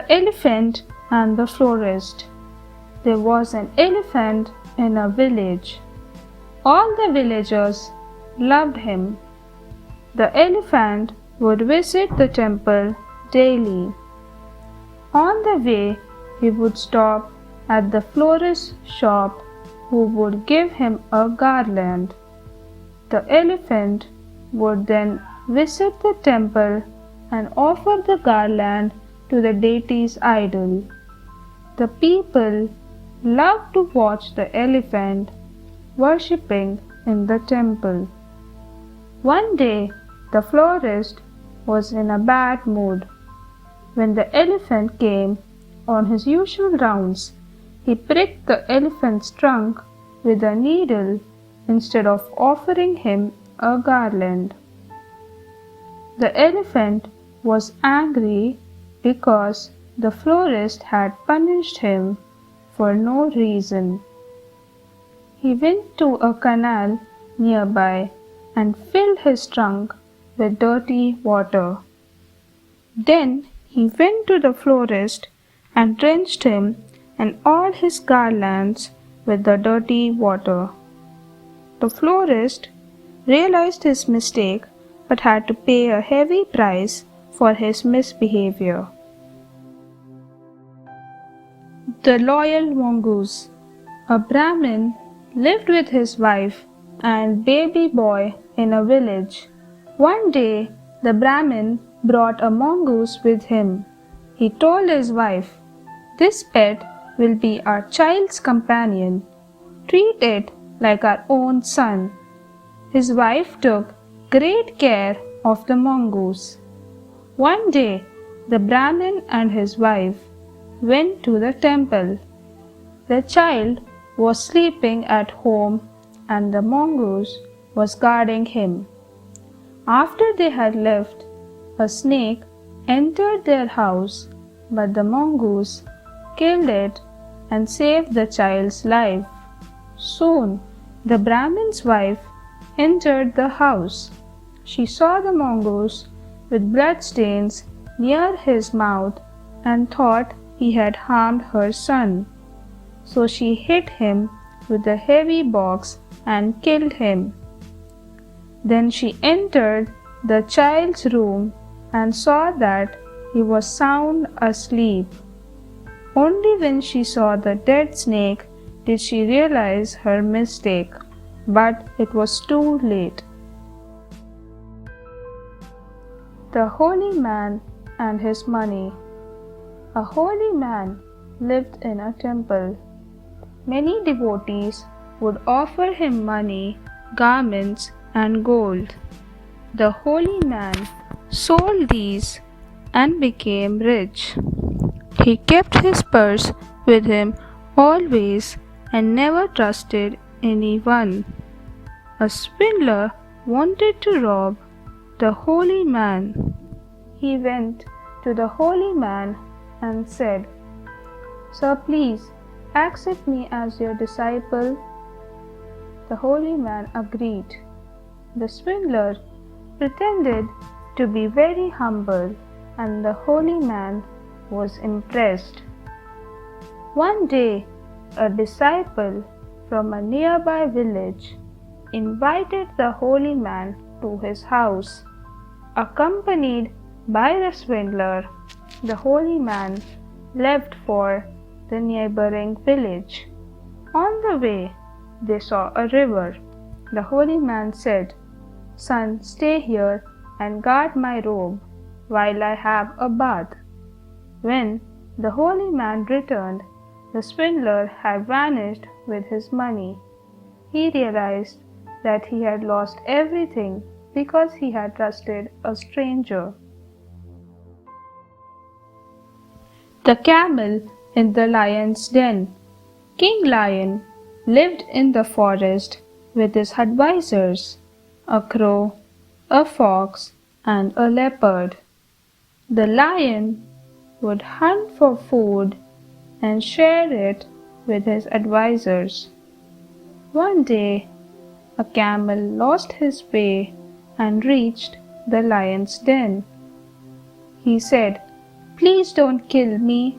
The Elephant and the Florist. There was an elephant in a village. All the villagers loved him. The elephant would visit the temple daily. On the way, he would stop at the florist's shop, who would give him a garland. The elephant would then visit the temple and offer the garland to the deity's idol. The people loved to watch the elephant worshipping in the temple. One day, the florist was in a bad mood. When the elephant came on his usual rounds, he pricked the elephant's trunk with a needle instead of offering him a garland. The elephant was angry because the florist had punished him for no reason. He went to a canal nearby and filled his trunk with dirty water. Then he went to the florist and drenched him and all his garlands with the dirty water. The florist realized his mistake but had to pay a heavy price for his misbehavior. The Loyal Mongoose. A Brahmin lived with his wife and baby boy in a village. One day, the Brahmin brought a mongoose with him. He told his wife, "This pet will be our child's companion. Treat it like our own son." His wife took great care of the mongoose. One day, the Brahmin and his wife went to the temple. The child was sleeping at home and the mongoose was guarding him. After they had left, a snake entered their house, but the mongoose killed it and saved the child's life. Soon, the Brahmin's wife entered the house. She saw the mongoose with bloodstains near his mouth and thought he had harmed her son. So she hit him with a heavy box and killed him. Then she entered the child's room and saw that he was sound asleep. Only when she saw the dead snake did she realize her mistake, but it was too late. The Holy Man and His Money. A holy man lived in a temple. Many devotees would offer him money, garments, and gold. The holy man sold these and became rich. He kept his purse with him always and never trusted anyone. A swindler wanted to rob the holy man. He went to the holy man and said, "Sir, please accept me as your disciple." The holy man agreed. The swindler pretended to be very humble, and the holy man was impressed. One day, a disciple from a nearby village invited the holy man to his house. Accompanied by the swindler, the holy man left for the neighboring village. On the way, they saw a river. The holy man said, "Son, stay here and guard my robe while I have a bath." When the holy man returned, the swindler had vanished with his money. He realized that he had lost everything because he had trusted a stranger. The Camel in the Lion's Den. King Lion lived in the forest with his advisors, a crow, a fox, and a leopard. The lion would hunt for food and share it with his advisors. One day, a camel lost his way and reached the lion's den. He said, Please don't kill me.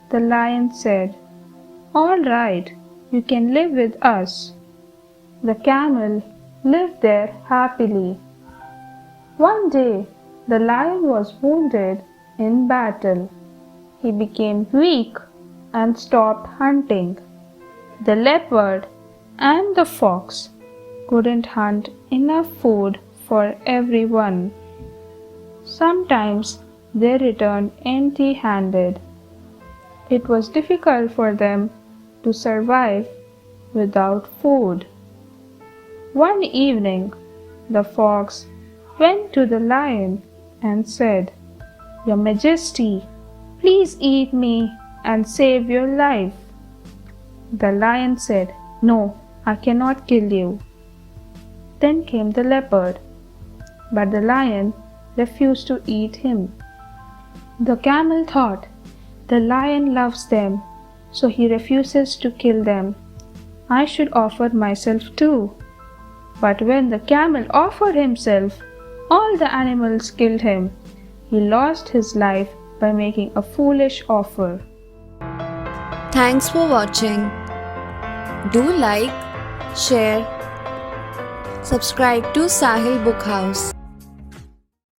The lion said, All right, you can live with us. The camel lived there happily. One day, the lion was wounded in battle. He became weak and stopped hunting. The leopard and the fox couldn't hunt enough food for everyone. Sometimes they returned empty-handed. It was difficult for them to survive without food. One evening, the fox went to the lion and said, Your Majesty, please eat me and save your life. The lion said, No, I cannot kill you. Then came the leopard, but the lion refused to eat him. The camel thought, The lion loves them, so he refuses to kill them. I should offer myself too. But when the camel offered himself, all the animals killed him. He lost his life by making a foolish offer. Thanks for watching. Do like, share, subscribe to Sahil Book House.